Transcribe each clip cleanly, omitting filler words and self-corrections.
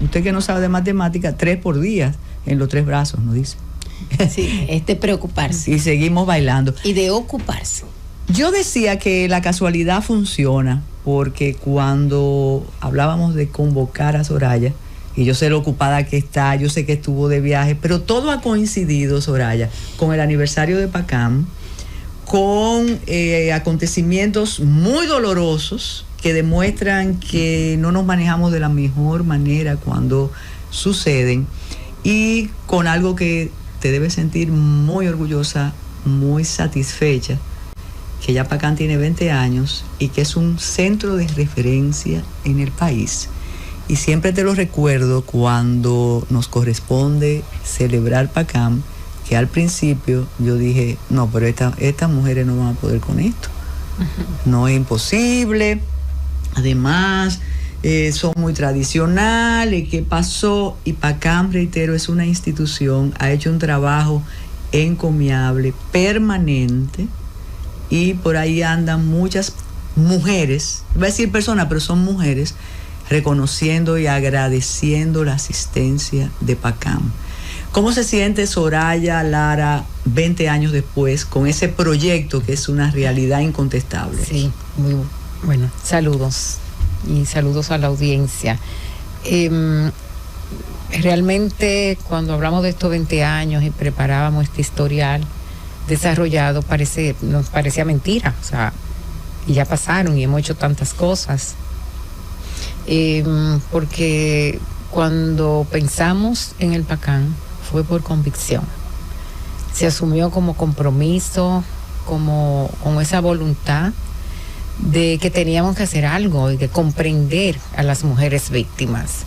usted que no sabe de matemática, 3 por día en los 3 brazos, nos dice. Sí, es de preocuparse. Y seguimos bailando. Y de ocuparse. Yo decía que la casualidad funciona, porque cuando hablábamos de convocar a Soraya, y yo sé lo ocupada que está, yo sé que estuvo de viaje, pero todo ha coincidido, Soraya, con el aniversario de PACAM, con acontecimientos muy dolorosos que demuestran que no nos manejamos de la mejor manera cuando suceden, y con algo que te debes sentir muy orgullosa, muy satisfecha, que ya PACAM tiene 20 años y que es un centro de referencia en el país. Y siempre te lo recuerdo cuando nos corresponde celebrar PACAM, que al principio yo dije, no, pero estas mujeres no van a poder con esto. No es imposible. Además, son muy tradicionales. ¿Qué pasó? Y PACAM, reitero, es una institución, ha hecho un trabajo encomiable, permanente, y por ahí andan muchas mujeres, iba a decir personas, pero son mujeres, reconociendo y agradeciendo la asistencia de PACAM. ¿Cómo se siente Soraya Lara 20 años después con ese proyecto que es una realidad incontestable? Sí, muy bueno. Saludos y saludos a la audiencia. Realmente cuando hablamos de estos 20 años y preparábamos este historial desarrollado, nos parecía mentira, o sea, y ya pasaron y hemos hecho tantas cosas. Porque cuando pensamos en el PACAM fue por convicción, se asumió como compromiso, como con esa voluntad de que teníamos que hacer algo y de comprender a las mujeres víctimas.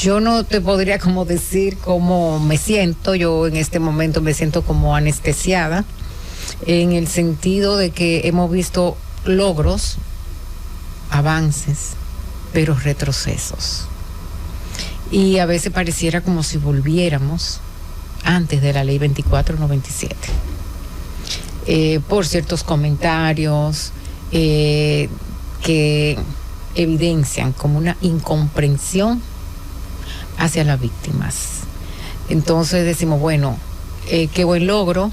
Yo no te podría como decir cómo me siento. Yo en este momento me siento como anestesiada, en el sentido de que hemos visto logros, avances, pero retrocesos. Y a veces pareciera como si volviéramos antes de la ley 2497. Por ciertos comentarios que evidencian como una incomprensión hacia las víctimas. Entonces decimos, bueno, qué buen logro.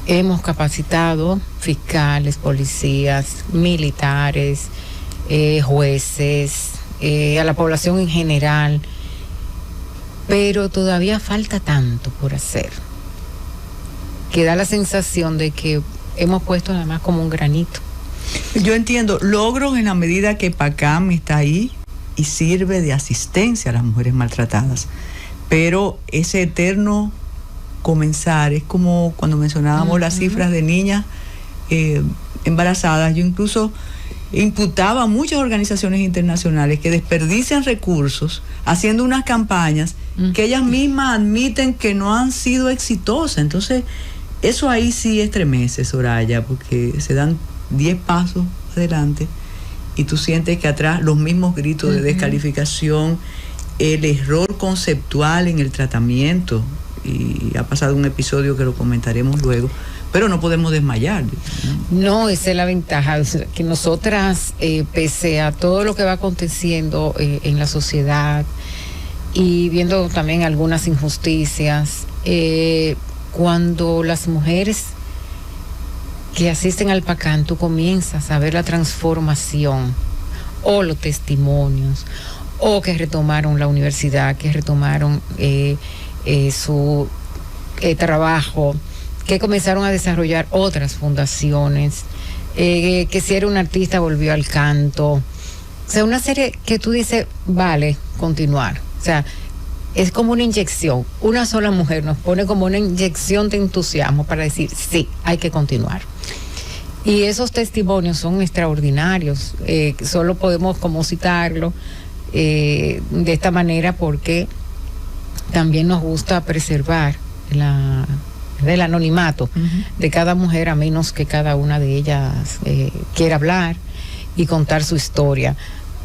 Hemos capacitado fiscales, policías, militares, jueces, a la población en general, pero todavía falta tanto por hacer, que da la sensación de que hemos puesto nada más como un granito. Yo entiendo, logros en la medida que PACAM está ahí y sirve de asistencia a las mujeres maltratadas, pero ese eterno comenzar es como cuando mencionábamos las cifras de niñas embarazadas. Yo incluso imputaba a muchas organizaciones internacionales que desperdician recursos haciendo unas campañas que ellas mismas admiten que no han sido exitosas. Entonces eso ahí sí estremece, Soraya, porque se dan 10 pasos adelante y tú sientes que atrás los mismos gritos de descalificación, el error conceptual en el tratamiento, y ha pasado un episodio que lo comentaremos luego, pero no podemos desmayar. No, esa es la ventaja, que nosotras, pese a todo lo que va aconteciendo en la sociedad y viendo también algunas injusticias, cuando las mujeres que asisten al PACAM, tú comienzas a ver la transformación o los testimonios, o que retomaron la universidad, que retomaron su trabajo, que comenzaron a desarrollar otras fundaciones, que si era un artista volvió al canto. O sea, una serie que tú dices, vale, continuar. O sea, es como una inyección. Una sola mujer nos pone como una inyección de entusiasmo para decir, sí, hay que continuar. Y esos testimonios son extraordinarios. Solo podemos como citarlo de esta manera porque también nos gusta preservar el anonimato de cada mujer, a menos que cada una de ellas quiera hablar y contar su historia.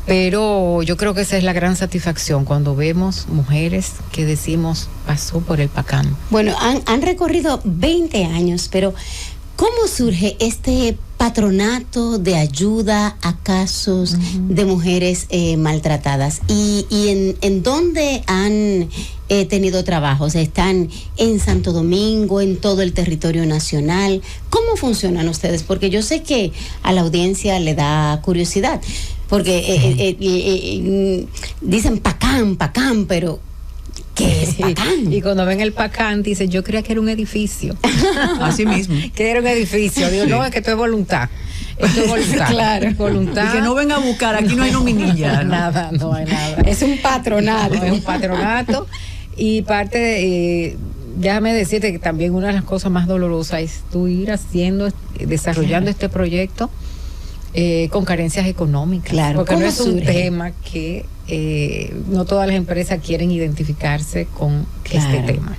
Pero yo creo que esa es la gran satisfacción cuando vemos mujeres que decimos pasó por el PACAM. Bueno, han recorrido 20 años, pero ¿cómo surge este patronato de ayuda a casos de mujeres maltratadas. ¿Y en dónde han tenido trabajos? ¿Están en Santo Domingo, en todo el territorio nacional? ¿Cómo funcionan ustedes? Porque yo sé que a la audiencia le da curiosidad, porque dicen PACAM, pero ¿qué es PACAM? Y cuando ven el PACAM, dicen, yo creía que era un edificio. Así mismo. Que era un edificio. Digo, no, es que esto es voluntad. Esto es voluntad. Claro. Voluntad. Y que no venga a buscar, aquí no hay nominilla. Nada, no hay nada. Es un patronato. No, es un patronato. Y parte de, déjame decirte que también una de las cosas más dolorosas es tú ir desarrollando este proyecto con carencias económicas. Claro. Porque no es un surge? tema que no todas las empresas quieren identificarse con este tema.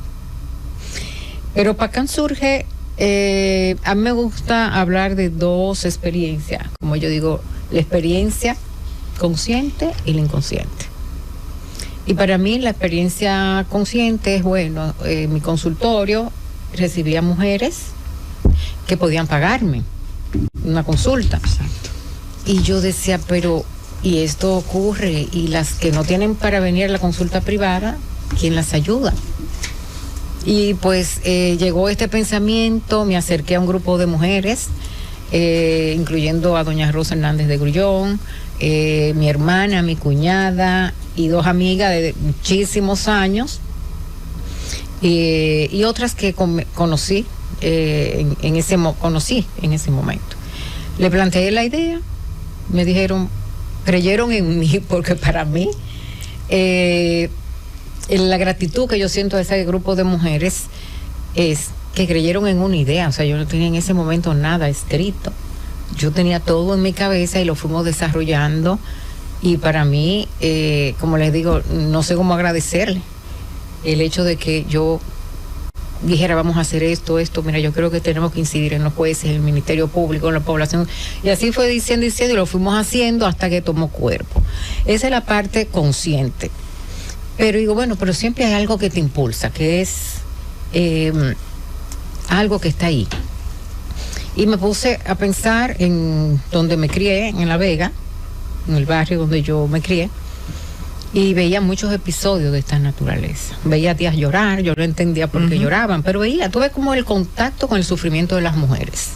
Pero PACAM surge, a mí me gusta hablar de dos experiencias, como yo digo, la experiencia consciente y la inconsciente. Y para mí la experiencia consciente es, bueno, mi consultorio recibía mujeres que podían pagarme una consulta. Exacto. Y yo decía, pero, y esto ocurre, y las que no tienen para venir a la consulta privada, ¿quién las ayuda? Y pues llegó este pensamiento, me acerqué a un grupo de mujeres, incluyendo a doña Rosa Hernández de Grullón, mi hermana, mi cuñada y dos amigas de muchísimos años, y otras que conocí en ese momento. Le planteé la idea, me dijeron, creyeron en mí, porque para mí la gratitud que yo siento de ese grupo de mujeres es que creyeron en una idea. O sea, yo no tenía en ese momento nada escrito, yo tenía todo en mi cabeza y lo fuimos desarrollando. Y para mí, como les digo, no sé cómo agradecerle el hecho de que yo dijera, vamos a hacer esto, mira, yo creo que tenemos que incidir en los jueces, en el Ministerio Público, en la población, y así fue diciendo y lo fuimos haciendo hasta que tomó cuerpo. Esa es la parte consciente. Pero digo, bueno, pero siempre hay algo que te impulsa, que es algo que está ahí. Y me puse a pensar en donde me crié, en La Vega, en el barrio donde yo me crié, y veía muchos episodios de esta naturaleza. Veía a tías llorar, yo no entendía por qué lloraban, pero tuve como el contacto con el sufrimiento de las mujeres.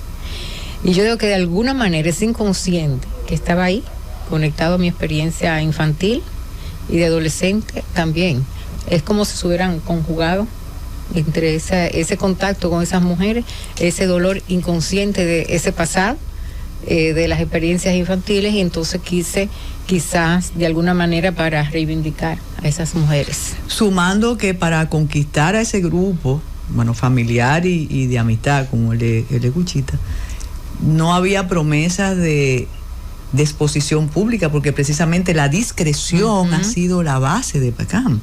Y yo digo que de alguna manera es inconsciente que estaba ahí, conectado a mi experiencia infantil y de adolescente también. Es como si se hubieran conjugado entre ese contacto con esas mujeres, ese dolor inconsciente de ese pasado, de las experiencias infantiles, y entonces quise quizás de alguna manera para reivindicar a esas mujeres. Sumando que para conquistar a ese grupo, bueno, familiar y de amistad, como el de Cuchita, no había promesas de exposición pública, porque precisamente la discreción ha sido la base de PACAM.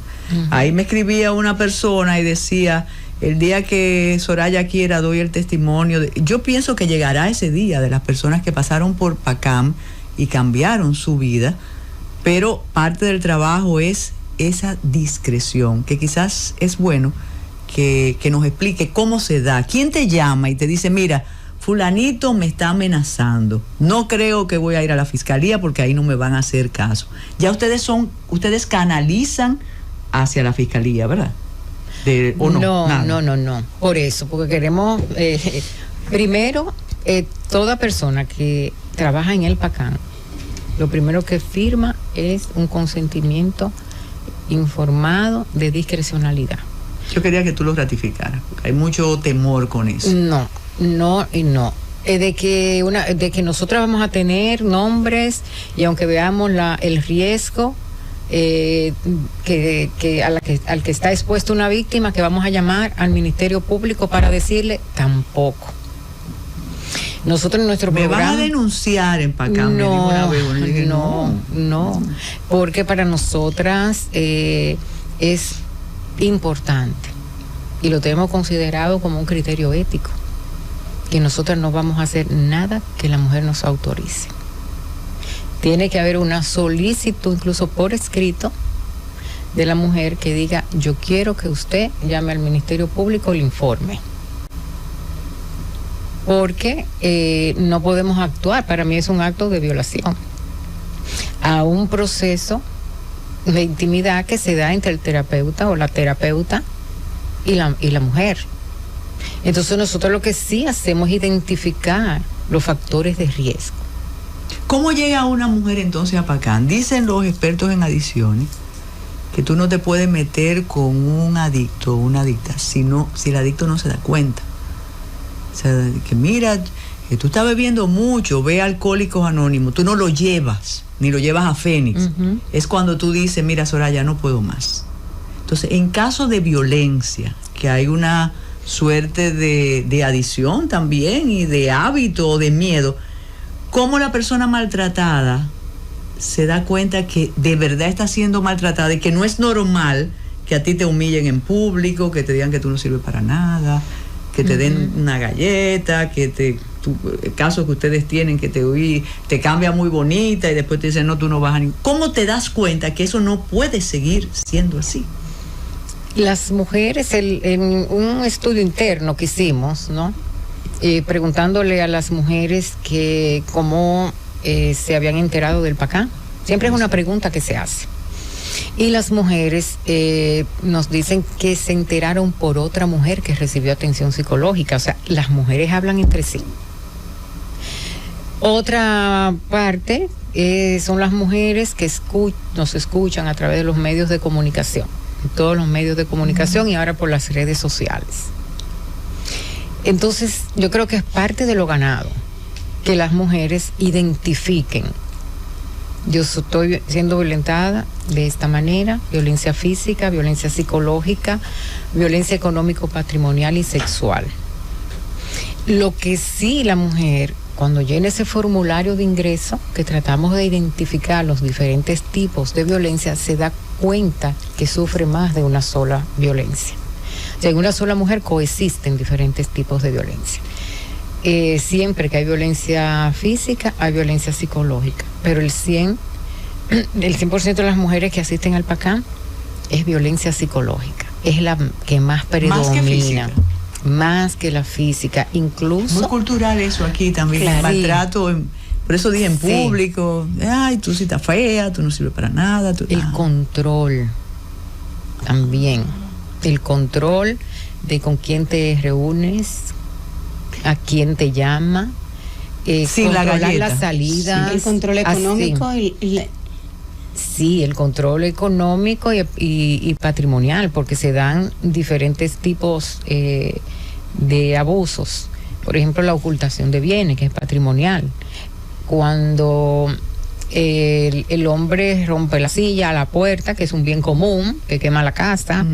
Ahí me escribía una persona y decía, el día que Soraya quiera doy el testimonio. Yo pienso que llegará ese día de las personas que pasaron por PACAM y cambiaron su vida, pero parte del trabajo es esa discreción, que quizás es bueno que nos explique cómo se da. ¿Quién te llama y te dice, mira, fulanito me está amenazando, no creo que voy a ir a la fiscalía porque ahí no me van a hacer caso? Ya ustedes canalizan hacia la fiscalía, ¿verdad? No. Por eso, porque queremos, primero, toda persona que trabaja en el PACAM, lo primero que firma es un consentimiento informado de discrecionalidad. Yo quería que tú lo ratificaras, porque hay mucho temor con eso. No. De que nosotros vamos a tener nombres, y aunque veamos el riesgo al que está expuesta una víctima, que vamos a llamar al Ministerio Público para decirle, tampoco. Nosotros en nuestro programa... ¿Me van a denunciar en PACAM? No, porque para nosotras es importante, y lo tenemos considerado como un criterio ético, que nosotras no vamos a hacer nada que la mujer nos autorice. Tiene que haber una solicitud, incluso por escrito, de la mujer que diga, yo quiero que usted llame al Ministerio Público y le informe. porque no podemos actuar. Para mí es un acto de violación a un proceso de intimidad que se da entre el terapeuta o la terapeuta y la mujer. Entonces nosotros lo que sí hacemos es identificar los factores de riesgo. ¿Cómo llega una mujer entonces a PACAN? Dicen los expertos en adicciones que tú no te puedes meter con un adicto o una adicta si el adicto no se da cuenta. O sea, que mira, que tú estás bebiendo mucho, ve a Alcohólicos Anónimos, tú no lo llevas, ni lo llevas a Fénix. Uh-huh. Es cuando tú dices, mira, Soraya, no puedo más. Entonces, en caso de violencia, que hay una suerte de adicción también y de hábito o de miedo, ¿cómo la persona maltratada se da cuenta que de verdad está siendo maltratada y que no es normal que a ti te humillen en público, que te digan que tú no sirves para nada, que te den una galleta, que el caso que ustedes tienen, que te cambia muy bonita y después te dicen, no, tú no vas a ningún... ¿Cómo te das cuenta que eso no puede seguir siendo así? Las mujeres, en un estudio interno que hicimos, ¿no? Preguntándole a las mujeres que cómo se habían enterado del PACAN. Siempre es una pregunta que se hace. Y las mujeres nos dicen que se enteraron por otra mujer que recibió atención psicológica. O sea, las mujeres hablan entre sí. Otra parte son las mujeres que nos escuchan a través de los medios de comunicación, todos los medios de comunicación y ahora por las redes sociales. Entonces, yo creo que es parte de lo ganado que las mujeres identifiquen. Yo estoy siendo violentada de esta manera, violencia física, violencia psicológica, violencia económico-patrimonial y sexual. Lo que sí la mujer, cuando llena ese formulario de ingreso, que tratamos de identificar los diferentes tipos de violencia, se da cuenta que sufre más de una sola violencia. O sea, en una sola mujer coexisten diferentes tipos de violencia. Siempre que hay violencia física, hay violencia psicológica, pero el 100% de las mujeres que asisten al PACAN es violencia psicológica, es la que más predomina, más que la física, incluso... Muy cultural eso aquí también, claro. El maltrato, por eso dije en público, ay, tú sí estás fea, tú no sirves para nada. El control también, el control de con quién te reúnes, a quién te llama, controlar las salidas, el control económico sí, el control económico y patrimonial, porque se dan diferentes tipos de abusos. Por ejemplo, la ocultación de bienes, que es patrimonial. Cuando el hombre rompe la silla, la puerta, que es un bien común, que quema la casa,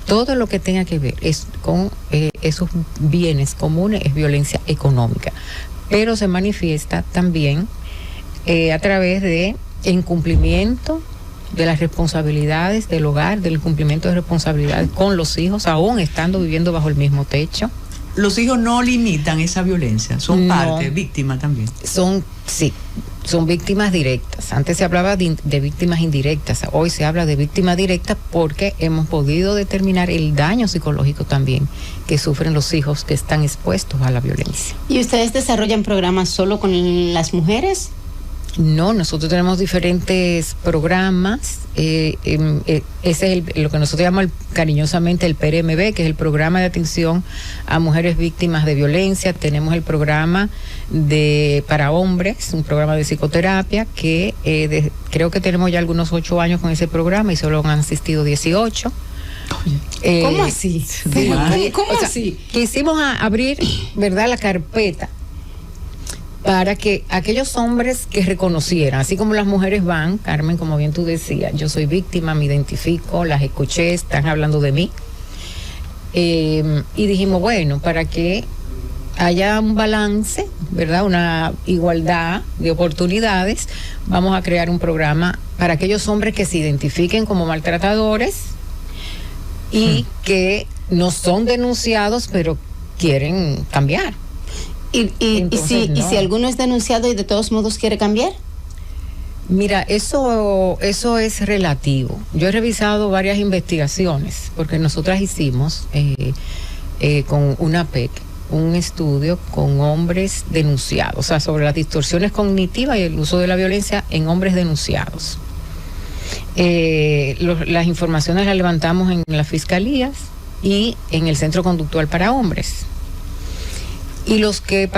todo lo que tenga que ver con esos bienes comunes es violencia económica, pero se manifiesta también a través de incumplimiento de las responsabilidades del hogar, del incumplimiento de responsabilidades con los hijos, aún estando viviendo bajo el mismo techo. Los hijos no limitan esa violencia, son parte, víctimas también. Son víctimas directas. Antes se hablaba de víctimas indirectas, hoy se habla de víctimas directas porque hemos podido determinar el daño psicológico también que sufren los hijos que están expuestos a la violencia. ¿Y ustedes desarrollan programas solo con las mujeres? No, nosotros tenemos diferentes programas. Ese es lo que nosotros llamamos cariñosamente el PRMB, que es el programa de atención a mujeres víctimas de violencia. Tenemos el programa para hombres, un programa de psicoterapia que creo que tenemos ya algunos 8 años con ese programa y solo han asistido 18. ¿Cómo así? ¿Cómo así? Quisimos abrir, ¿verdad?, la carpeta para que aquellos hombres que reconocieran, así como las mujeres van, Carmen, como bien tú decías, yo soy víctima, me identifico, las escuché, están hablando de mí, y dijimos, bueno, para que haya un balance, ¿verdad?, una igualdad de oportunidades, vamos a crear un programa para aquellos hombres que se identifiquen como maltratadores y que no son denunciados, pero quieren cambiar. ¿Y si alguno es denunciado y de todos modos quiere cambiar? Mira, eso es relativo. Yo he revisado varias investigaciones, porque nosotras hicimos con una PEC, un estudio con hombres denunciados, o sea, sobre las distorsiones cognitivas y el uso de la violencia en hombres denunciados. Las informaciones las levantamos en las fiscalías y en el Centro Conductual para Hombres. Y los que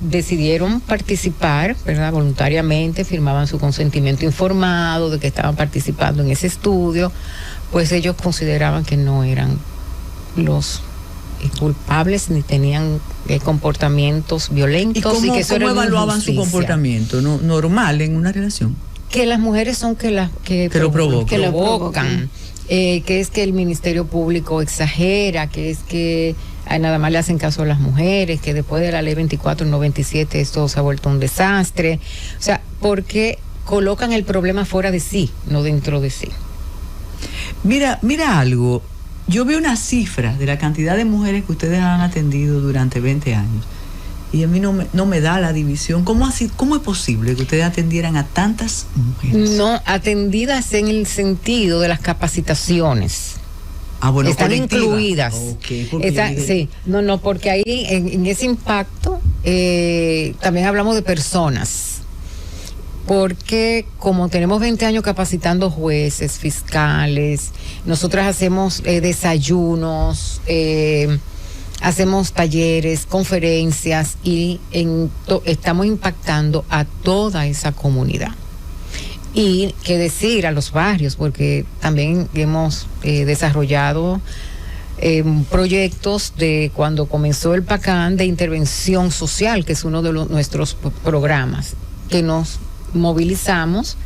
decidieron participar, ¿verdad?, voluntariamente, firmaban su consentimiento informado de que estaban participando en ese estudio, pues ellos consideraban que no eran los culpables ni tenían comportamientos violentos. ¿Y que eso cómo era evaluaban su comportamiento normal en una relación? Que las mujeres son que lo provocan. Que es que el Ministerio Público exagera, que es que nada más le hacen caso a las mujeres, que después de la ley 2497 esto se ha vuelto un desastre. O sea, porque colocan el problema fuera de sí, no dentro de sí. Mira algo. Yo veo una cifra de la cantidad de mujeres que ustedes han atendido durante 20 años y a mí no me da la división. ¿Cómo es posible que ustedes atendieran a tantas mujeres? No, atendidas en el sentido de las capacitaciones. Bueno, están colectiva. Incluidas. Okay, Sí, porque ahí en ese impacto también hablamos de personas. Porque como tenemos 20 años capacitando jueces, fiscales, nosotras hacemos desayunos, hacemos talleres, conferencias y estamos impactando a toda esa comunidad. Y qué decir a los barrios, porque también hemos desarrollado proyectos de cuando comenzó el PACAN de intervención social, que es uno de nuestros programas, que nos movilizamos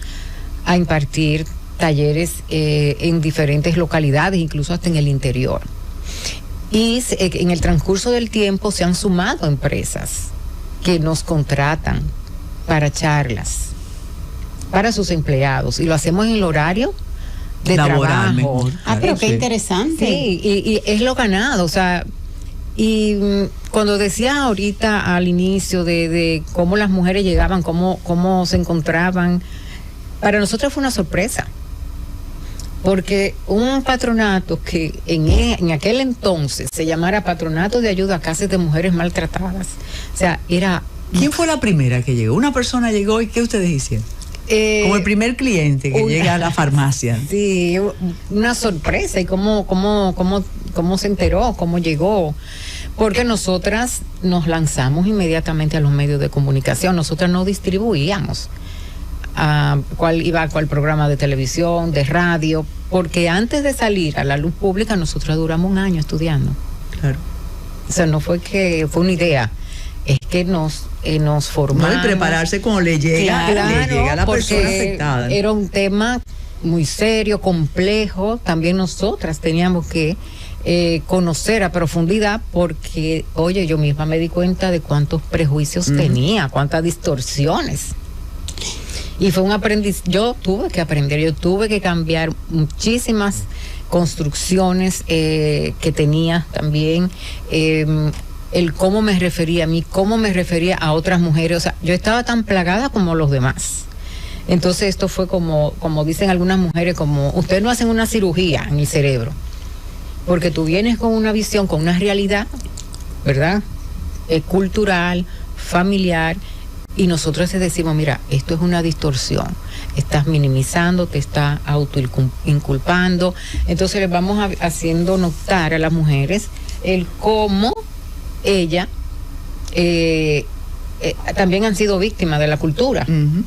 a impartir talleres en diferentes localidades, incluso hasta en el interior. Y en el transcurso del tiempo se han sumado empresas que nos contratan para charlas para sus empleados y lo hacemos en el horario de laboral, trabajo. Mejor, pero qué interesante. Sí, y es lo ganado, o sea, y cuando decía ahorita al inicio de cómo las mujeres llegaban, cómo se encontraban, para nosotros fue una sorpresa. Porque un patronato que en aquel entonces se llamara Patronato de Ayuda a Casas de Mujeres Maltratadas, o sea, era... ¿Quién fue la primera que llegó? Una persona llegó y ¿qué ustedes hicieron? Como el primer cliente que llega a la farmacia. Sí, una sorpresa. ¿Y cómo se enteró? ¿Cómo llegó? Porque nosotras nos lanzamos inmediatamente a los medios de comunicación. Nosotras no distribuíamos cuál programa de televisión, de radio, porque antes de salir a la luz pública nosotras duramos un año estudiando. Claro. O sea, no fue que fue una idea, es que nos formamos. No, y prepararse cuando le llega a la persona afectada. Era un tema muy serio, complejo. También nosotras teníamos que conocer a profundidad, porque, oye, yo misma me di cuenta de cuántos prejuicios tenía, cuántas distorsiones. Y fue un aprendizaje. Yo tuve que aprender, yo tuve que cambiar muchísimas construcciones que tenía también. El cómo me refería a mí, cómo me refería a otras mujeres. O sea, yo estaba tan plagada como los demás. Entonces esto fue como dicen algunas mujeres, como ustedes no hacen una cirugía en el cerebro, porque tú vienes con una visión, con una realidad, ¿verdad? Cultural, familiar, y nosotros te decimos, mira, esto es una distorsión, estás minimizando, te estás autoinculpando. Entonces les vamos haciendo notar a las mujeres el cómo ella también han sido víctimas de la cultura. Uh-huh.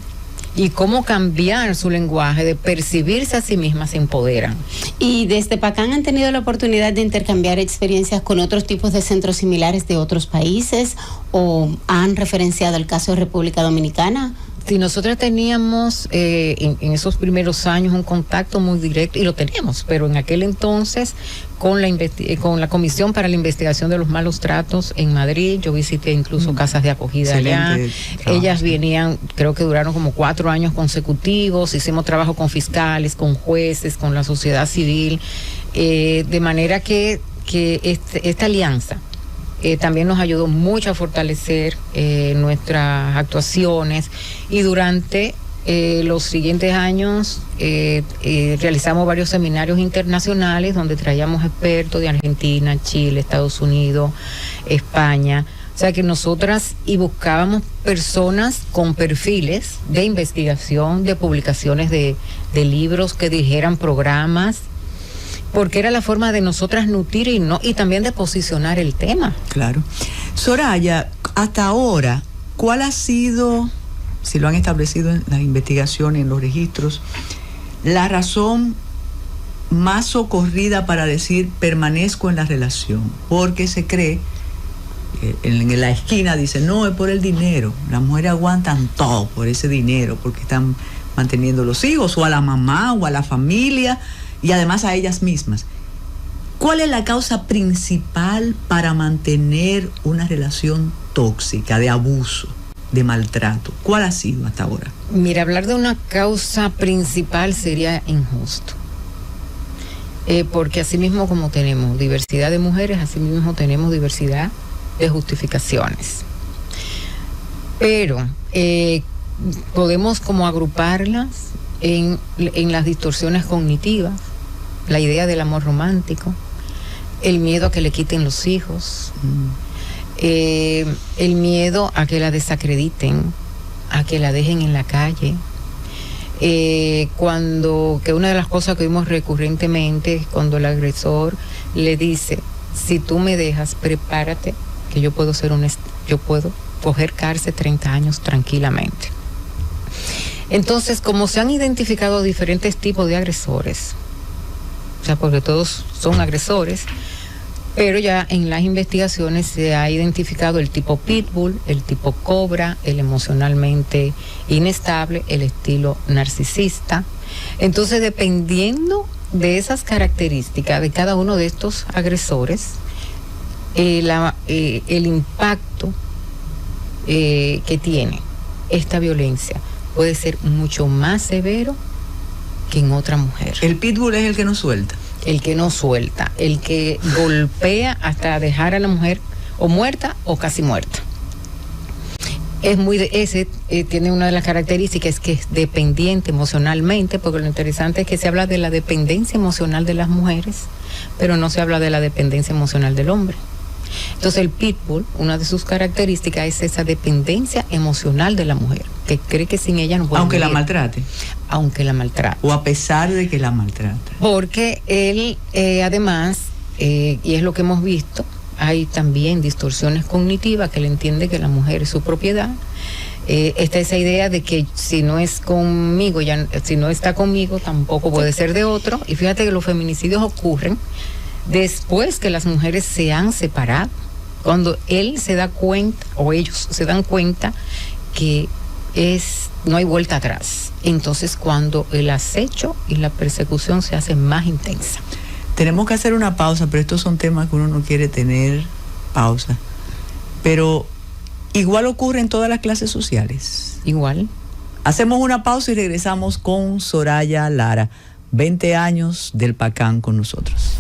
Y cómo cambiar su lenguaje, de percibirse a sí mismas, se empoderan. Y desde PACAN han tenido la oportunidad de intercambiar experiencias con otros tipos de centros similares de otros países, o han referenciado el caso de República Dominicana. Sí, nosotros teníamos en esos primeros años un contacto muy directo, y lo teníamos, pero en aquel entonces con la Comisión para la Investigación de los Malos Tratos en Madrid, yo visité incluso casas de acogida allá. Ellas venían, creo que duraron como 4 años consecutivos, hicimos trabajo con fiscales, con jueces, con la sociedad civil, de manera que esta alianza también nos ayudó mucho a fortalecer nuestras actuaciones, y durante los siguientes años realizamos varios seminarios internacionales donde traíamos expertos de Argentina, Chile, Estados Unidos, España. O sea que nosotras buscábamos personas con perfiles de investigación, de publicaciones de libros que dijeran programas, porque era la forma de nosotras nutrir y también de posicionar el tema. Claro. Soraya, hasta ahora, ¿cuál ha sido, si lo han establecido en las investigaciones, en los registros, la razón más socorrida para decir permanezco en la relación? Porque se cree, en la esquina dicen, no, es por el dinero. Las mujeres aguantan todo por ese dinero, porque están manteniendo los hijos, o a la mamá, o a la familia, y además a ellas mismas. ¿Cuál es la causa principal para mantener una relación tóxica, de abuso, de maltrato? ¿Cuál ha sido hasta ahora? Mira, hablar de una causa principal sería injusto. Porque así mismo como tenemos diversidad de mujeres, así mismo tenemos diversidad de justificaciones. Pero podemos como agruparlas en las distorsiones cognitivas, la idea del amor romántico, el miedo a que le quiten los hijos, el miedo a que la desacrediten, a que la dejen en la calle. Que una de las cosas que vimos recurrentemente es cuando el agresor le dice, si tú me dejas, prepárate, que yo puedo coger cárcel 30 años tranquilamente. Entonces, como se han identificado diferentes tipos de agresores, o sea, porque todos son agresores, pero ya en las investigaciones se ha identificado el tipo pitbull, el tipo cobra, el emocionalmente inestable, el estilo narcisista. Entonces, dependiendo de esas características de cada uno de estos agresores, el impacto que tiene esta violencia puede ser mucho más severo que en otra mujer. El pitbull es el que no suelta. El que no suelta, el que golpea hasta dejar a la mujer o muerta o casi muerta. Tiene una de las características, que es dependiente emocionalmente, porque lo interesante es que se habla de la dependencia emocional de las mujeres, pero no se habla de la dependencia emocional del hombre. Entonces el pitbull, una de sus características es esa dependencia emocional de la mujer, que cree que sin ella no puede aunque vivir. La maltrate. Aunque la maltrate. O a pesar de que la maltrata. Porque él, además, y es lo que hemos visto, hay también distorsiones cognitivas, que él entiende que la mujer es su propiedad. Está esa idea de que si no es conmigo, si no está conmigo, tampoco puede ser de otro. Y fíjate que los feminicidios ocurren después que las mujeres se han separado, cuando él se da cuenta, o ellos se dan cuenta, que no hay vuelta atrás. Entonces, cuando el acecho y la persecución se hace más intensa. Tenemos que hacer una pausa, pero estos son temas que uno no quiere tener pausa. Pero igual ocurre en todas las clases sociales. Igual. Hacemos una pausa y regresamos con Soraya Lara. 20 años del Pacán con nosotros.